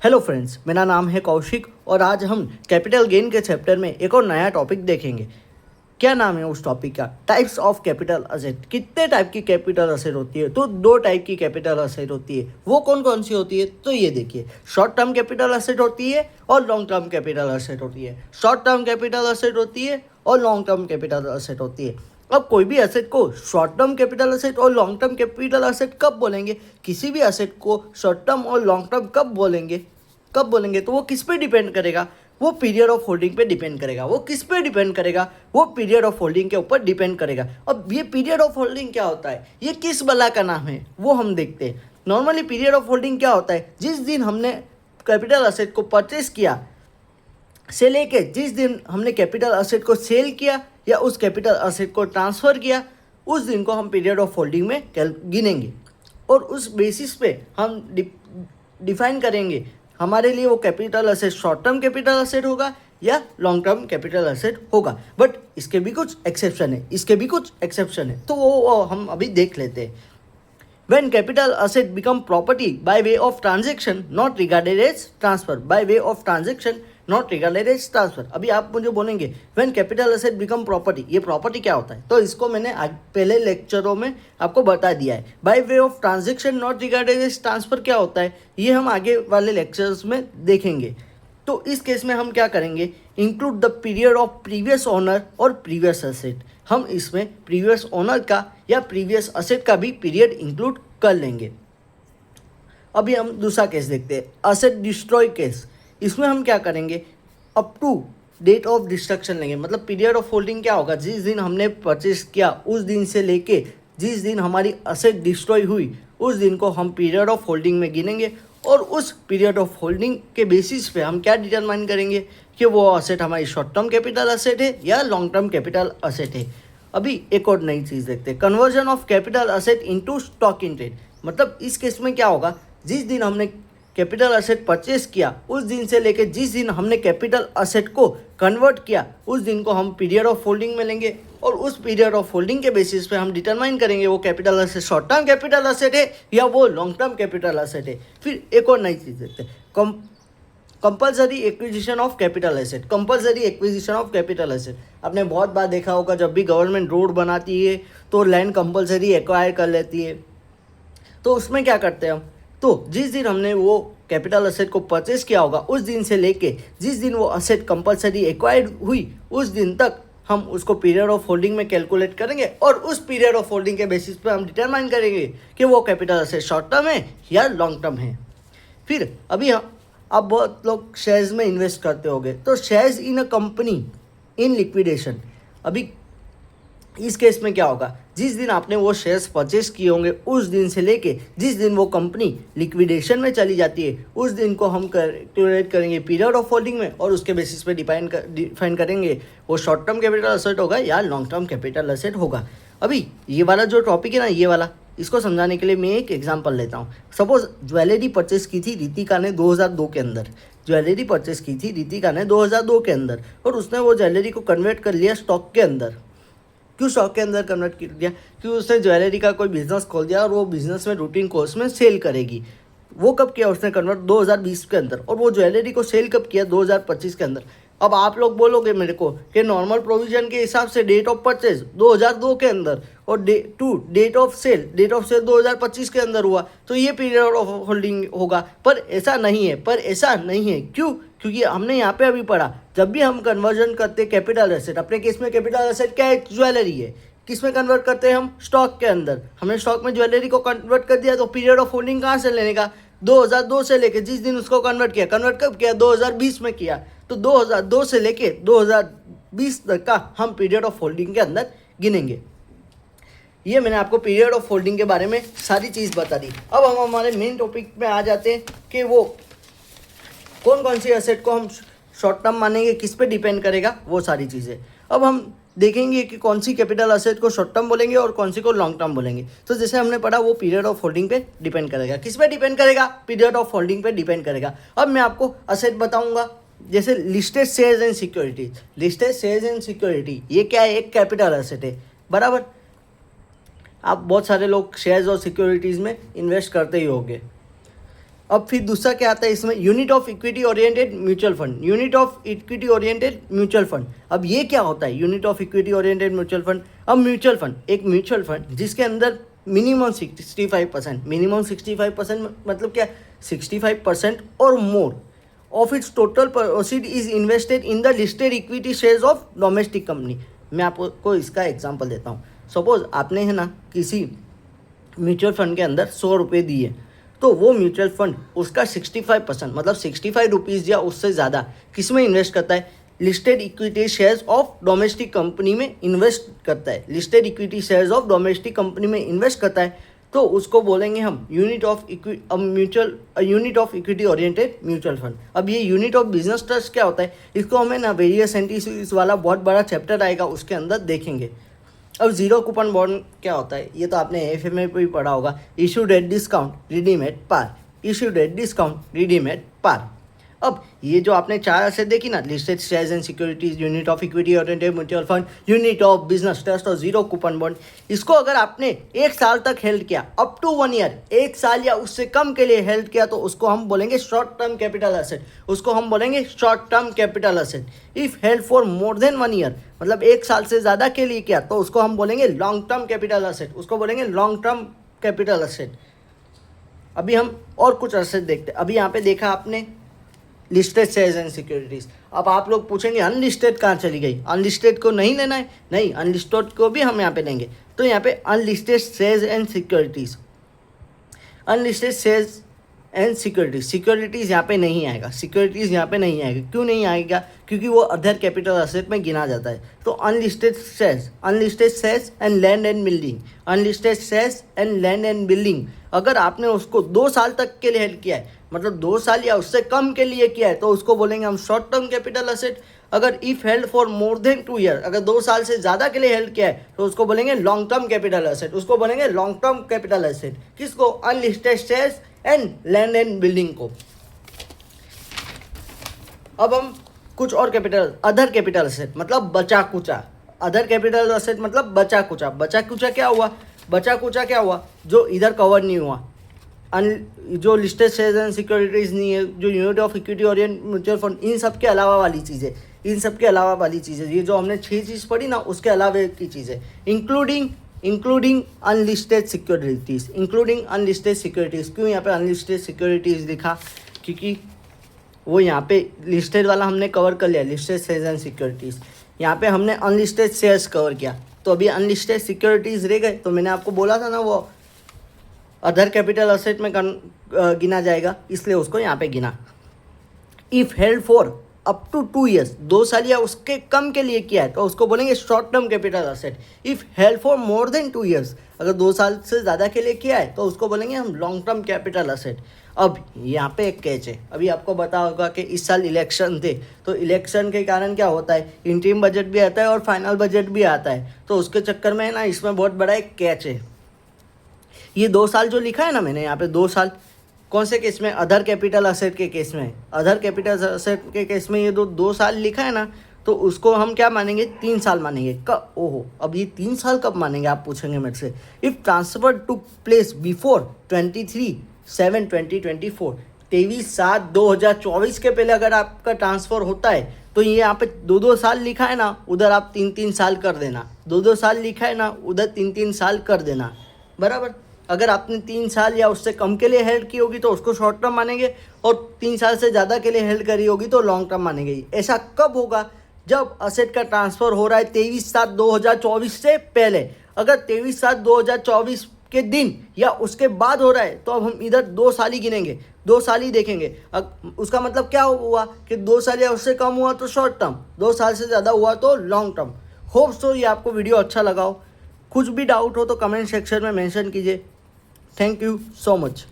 Hello friends, मेरा नाम है कौशिक और आज हम कैपिटल गेन के चैप्टर में एक और नया टॉपिक देखेंगे। क्या नाम है उस टॉपिक का? Types of capital asset. कितने टाइप की कैपिटल असेट होती है? तो दो टाइप की कैपिटल असेट होती है। वो कौन कौन सी होती है? तो ये देखिए, शॉर्ट टर्म कैपिटल असेट होती है और लॉन्ग टर्म कैपिटल असेट होती है। शॉर्ट टर्म कैपिटल असेट होती है और लॉन्ग टर्म कैपिटल असेट होती है। अब कोई भी असेट को शॉर्ट टर्म कैपिटल असेट और लॉन्ग टर्म कैपिटल असेट कब बोलेंगे? किसी भी असेट को शॉर्ट टर्म और लॉन्ग टर्म कब बोलेंगे तो वो किस पे डिपेंड करेगा? वो पीरियड ऑफ होल्डिंग पे डिपेंड करेगा। वो किस पे डिपेंड करेगा? वो पीरियड ऑफ होल्डिंग के ऊपर डिपेंड करेगा। अब ये पीरियड ऑफ होल्डिंग क्या होता है? ये किस बला का नाम है वो हम देखते हैं। नॉर्मली पीरियड ऑफ होल्डिंग क्या होता है? जिस दिन हमने कैपिटल असेट को परचेस किया से लेके जिस दिन हमने कैपिटल असेट को सेल किया या उस कैपिटल असेट को ट्रांसफ़र किया, उस दिन को हम पीरियड ऑफ होल्डिंग में गिनेंगे और उस बेसिस पे हम डिफाइन करेंगे हमारे लिए वो capital asset short term capital asset होगा या लॉन्ग टर्म कैपिटल असेट होगा। बट इसके भी कुछ एक्सेप्शन है, तो वो हम अभी देख लेते हैं। When capital asset become property by way of transaction not regarded as transfer, by way of transaction not regarded as transfer। अभी आप मुझे बोलेंगे when capital asset become property, ये प्रॉपर्टी क्या होता है? तो इसको मैंने पहले लेक्चरों में आपको बता दिया है। by way of transaction not regarded as transfer क्या होता है, ये हम आगे वाले लेक्चर्स में देखेंगे। तो इस केस में हम क्या करेंगे? Include the period of previous owner और प्रीवियस असेट। हम इसमें प्रीवियस ओनर का या प्रीवियस असेट का भी पीरियड इंक्लूड कर लेंगे। अभी हम दूसरा केस देखते हैं, असेट डिस्ट्रॉय केस। इसमें हम क्या करेंगे? Up to date of destruction लेंगे। मतलब पीरियड ऑफ होल्डिंग क्या होगा? जिस दिन हमने परचेस किया उस दिन से लेके जिस दिन हमारी असेट डिस्ट्रॉय हुई उस दिन को हम पीरियड ऑफ होल्डिंग में गिनेंगे और उस पीरियड ऑफ होल्डिंग के बेसिस पे हम क्या डिटरमाइन करेंगे कि वो असेट हमारी शॉर्ट टर्म कैपिटल असेट है या लॉन्ग टर्म कैपिटल असेट है। अभी एक और नई चीज़ देखते हैं, conversion of capital asset into stock in trade. मतलब इस केस में क्या होगा? जिस दिन हमने कैपिटल असेट परचेस किया उस दिन से लेकर जिस दिन हमने कैपिटल असेट को कन्वर्ट किया उस दिन को हम पीरियड ऑफ होल्डिंग में लेंगे और उस पीरियड ऑफ होल्डिंग के बेसिस पे हम डिटरमाइन करेंगे वो capital asset short term capital asset है या वो लॉन्ग टर्म कैपिटल असेट है। फिर एक और नई चीज़ देखते हैं, compulsory acquisition of capital asset. Compulsory acquisition of capital asset आपने बहुत बार देखा होगा, जब भी गवर्नमेंट रोड बनाती है तो लैंड कंपल्सरी एक्वायर कर लेती है। तो उसमें क्या करते हैं हम? तो जिस दिन हमने वो कैपिटल असेट को परचेस किया होगा उस दिन से लेके जिस दिन वो असेट कंपल्सरी एक्वायर्ड हुई उस दिन तक हम उसको पीरियड ऑफ होल्डिंग में कैलकुलेट करेंगे और उस पीरियड ऑफ होल्डिंग के बेसिस पे हम डिटरमाइन करेंगे कि वो कैपिटल असेट शॉर्ट टर्म है या लॉन्ग टर्म है। फिर अभी आप बहुत लोग शेयर्स में इन्वेस्ट करते होंगे, तो shares in a company in liquidation. अभी इस केस में क्या होगा? जिस दिन आपने वो शेयर्स परचेस किए होंगे उस दिन से लेके जिस दिन वो कंपनी लिक्विडेशन में चली जाती है उस दिन को हम कैलकुलेट करेंगे पीरियड ऑफ होल्डिंग में और उसके बेसिस पे डिफाइन करेंगे वो शॉर्ट टर्म कैपिटल असेट होगा या लॉन्ग टर्म कैपिटल असेट होगा। अभी ये वाला जो टॉपिक है ना, ये वाला, इसको समझाने के लिए मैं एक एग्जांपल लेता हूँ। सपोज ज्वेलरी परचेस की थी रितिका ने 2002 के अंदर। ज्वेलरी परचेस की थी रितिका ने 2002 के अंदर और उसने वो ज्वेलरी को कन्वर्ट कर लिया स्टॉक के अंदर। क्यों स्टॉक के अंदर कन्वर्ट कर दिया? क्योंकि उसने ज्वेलरी का कोई बिजनेस खोल दिया और वो बिजनेस में रूटीन कोर्स में सेल करेगी। वो कब किया उसने कन्वर्ट? 2020 के अंदर। और वो ज्वेलरी को सेल कब किया? 2025 के अंदर। अब आप लोग बोलोगे मेरे को कि नॉर्मल प्रोविजन के हिसाब से डेट ऑफ परचेज 2002 के अंदर और डेट ऑफ सेल 2025 के अंदर हुआ तो ये पीरियड ऑफ होल्डिंग होगा। पर ऐसा नहीं है। क्यों? क्योंकि हमने यहाँ पे अभी पढ़ा, जब भी हम कन्वर्जन करते हैं कैपिटल एसेट, अपने केस में कैपिटल एसेट क्या है? ज्वेलरी है। किस में कन्वर्ट करते हैं हम? स्टॉक के अंदर। हमने स्टॉक में ज्वेलरी को कन्वर्ट कर दिया तो पीरियड ऑफ होल्डिंग कहाँ से लेने का? 2002 से लेके जिस दिन उसको कन्वर्ट कब किया? 2020 में किया। तो 2002 से लेके 2020 तक का हम पीरियड ऑफ होल्डिंग के अंदर गिनेंगे। ये मैंने आपको पीरियड ऑफ होल्डिंग के बारे में सारी चीज़ बता दी। अब हम हमारे मेन टॉपिक में आ जाते हैं कि वो कौन सी एसेट को हम शॉर्ट टर्म मानेंगे, किस पे डिपेंड करेगा, वो सारी चीज़ें। अब हम देखेंगे कि कौन सी कैपिटल असेट को शॉर्ट टर्म बोलेंगे और कौन सी को लॉन्ग टर्म बोलेंगे। तो जैसे हमने पढ़ा वो पीरियड ऑफ होल्डिंग पे डिपेंड करेगा। किस पे डिपेंड करेगा? पीरियड ऑफ होल्डिंग पे डिपेंड करेगा। अब मैं आपको असेट बताऊंगा, जैसे listed shares and securities. Listed shares and security ये क्या है? एक कैपिटल असेट है, बराबर। आप बहुत सारे लोग शेयर्स और सिक्योरिटीज़ में इन्वेस्ट करते ही होंगे। अब फिर दूसरा क्या आता है इसमें, unit of equity oriented mutual fund. Unit of equity oriented mutual fund, अब ये क्या होता है unit of equity oriented mutual fund? अब म्यूचुअल फंड, एक म्यूचुअल फंड जिसके अंदर मिनिमम 65%, मिनिमम 65% मतलब क्या, 65% और more of its total proceed is invested in the listed equity shares of domestic company. मैं आपको इसका एग्जांपल देता हूँ। सपोज आपने है ना किसी म्यूचुअल फंड के अंदर 100 रुपये दिए, तो वो म्यूचुअल फंड उसका 65% मतलब 65 रुपीज़ या उससे ज़्यादा किस में इन्वेस्ट करता है, listed equity shares of domestic company में इन्वेस्ट करता है। Listed equity shares of domestic company में इन्वेस्ट करता है, तो उसको बोलेंगे हम unit of equity oriented mutual fund. अब ये यूनिट ऑफ बिजनेस ट्रस्ट क्या होता है, इसको हमें ना वेरियस एंटिटीज वाला बहुत बड़ा चैप्टर आएगा, उसके अंदर देखेंगे। अब जीरो कूपन बॉन्ड क्या होता है, ये तो आपने एफ में भी पढ़ा होगा। Issued at discount, redeem at par, issued at discount, redeem at par. अब ये जो आपने 4 ऐसे देखी ना, listed shares and securities, unit of equity oriented mutual fund, unit of business trust और जीरो कूपन बॉन्ड, इसको अगर आपने 1 साल तक हेल्ड किया, अप टू 1 ईयर, 1 साल या उससे कम के लिए हेल्ड किया, तो उसको हम बोलेंगे शॉर्ट टर्म कैपिटल एसेट। उसको हम बोलेंगे short term capital asset. If held for more than 1 year, मतलब 1 साल से ज़्यादा के लिए किया, तो उसको हम बोलेंगे लॉन्ग टर्म कैपिटल एसेट। उसको बोलेंगे लॉन्ग टर्म कैपिटल एसेट। अभी हम और कुछ एसेट देखते हैं। अभी यहाँ पे देखा आपने लिस्टेड शेयर्स एंड सिक्योरिटीज। अब आप लोग पूछेंगे अनलिस्टेड कहाँ चली गई, अनलिस्टेड को नहीं लेना है? नहीं, अनलिस्टेड को भी हम यहाँ पे लेंगे। तो यहाँ पे unlisted shares and securities, unlisted shares and securities, securities यहाँ पे नहीं आएगा, सिक्योरिटीज़ यहाँ पे नहीं आएगा। क्यों नहीं आएगा? क्योंकि वो अदर कैपिटल एसेट में गिना जाता है। तो unlisted shares and land and building, unlisted shares and land and building, अगर आपने उसको 2 साल तक के लिए हेल्ड किया है, मतलब 2 साल या उससे कम के लिए किया है, तो उसको बोलेंगे हम शॉर्ट टर्म कैपिटल एसेट। अगर if held for more than 2 year, अगर 2 साल से ज़्यादा के लिए हेल्ड किया है, तो उसको बोलेंगे लॉन्ग टर्म कैपिटल एसेट। उसको बोलेंगे लॉन्ग टर्म कैपिटल एसेट। किसको? Unlisted shares and land and building को। अब हम कुछ और कैपिटल, अदर कैपिटल एसेट मतलब बचा कुचा, अदर कैपिटल एसेट मतलब बचा कुचा। बचा कुचा क्या हुआ? बचा कुचा क्या हुआ? जो इधर कवर नहीं हुआ, जो लिस्टेड शेयर्स एंड सिक्योरिटीज़ नहीं है, जो unit of equity oriented mutual fund, इन सब के अलावा वाली चीज़ें, इन सब के अलावा वाली चीज़ें, ये जो हमने 6 चीज़ पढ़ी ना, उसके अलावा की चीज़ें, including unlisted securities, including unlisted securities. क्यों यहाँ पे अनलिस्टेड सिक्योरिटीज़ लिखा? क्योंकि वो यहाँ पे लिस्टेड वाला हमने कवर कर लिया, लिस्टेड शेयर्स एंड सिक्योरिटीज़। यहाँ पे हमने अनलिस्टेड शेयर्स कवर किया, तो अभी अनलिस्टेड सिक्योरिटीज़ रह गए। तो मैंने आपको बोला था ना, वो अदर कैपिटल एसेट में गिना जाएगा, इसलिए उसको यहाँ पे गिना। If held for up to 2 years, 2 साल या उसके कम के लिए किया है, तो उसको बोलेंगे short term capital asset. If held for more than 2 years, अगर 2 साल से ज़्यादा के लिए किया है, तो उसको बोलेंगे हम लॉन्ग टर्म कैपिटल एसेट। अब यहाँ पे एक कैच है, अभी आपको पता होगा कि इस साल इलेक्शन थे, तो इलेक्शन के कारण क्या होता है, इंटरिम बजट भी आता है और फाइनल बजट भी आता है। तो उसके चक्कर में ना, इसमें बहुत बड़ा एक कैच है। ये 2 साल जो लिखा है ना मैंने यहाँ पे, 2 साल कौन से केस में? अदर कैपिटल एसेट के केस में। अदर कैपिटल एसेट के केस में ये 2 साल लिखा है ना, तो उसको हम क्या मानेंगे? 3 साल मानेंगे। कब? ओहो, अब ये 3 साल कब मानेंगे आप पूछेंगे मेरे से। If transfer took place before 23/7/2024, 23/7/2024 के पहले अगर आपका ट्रांसफ़र होता है, तो ये यहाँ पे 2 साल लिखा है ना, उधर आप 3 साल कर देना। 2 साल लिखा है ना, उधर 3 साल कर देना, बराबर। अगर आपने 3 साल या उससे कम के लिए हेल्ड की होगी, तो उसको शॉर्ट टर्म मानेंगे, और 3 साल से ज़्यादा के लिए हेल्ड करी होगी, तो लॉन्ग टर्म मानेंगे। ऐसा कब होगा? जब असेट का ट्रांसफ़र हो रहा है 23/7/2024 से पहले। अगर 23/7/2024 के दिन या उसके बाद हो रहा है, तो अब हम इधर 2 साल ही गिनेंगे, 2 साल ही देखेंगे। अब उसका मतलब क्या हुआ कि 2 साल या उससे कम हुआ तो शॉर्ट टर्म, 2 साल से ज़्यादा हुआ तो लॉन्ग टर्म। होप सो ये आपको वीडियो अच्छा लगा हो। कुछ भी डाउट हो तो कमेंट सेक्शन में मेंशन कीजिए। Thank you so much.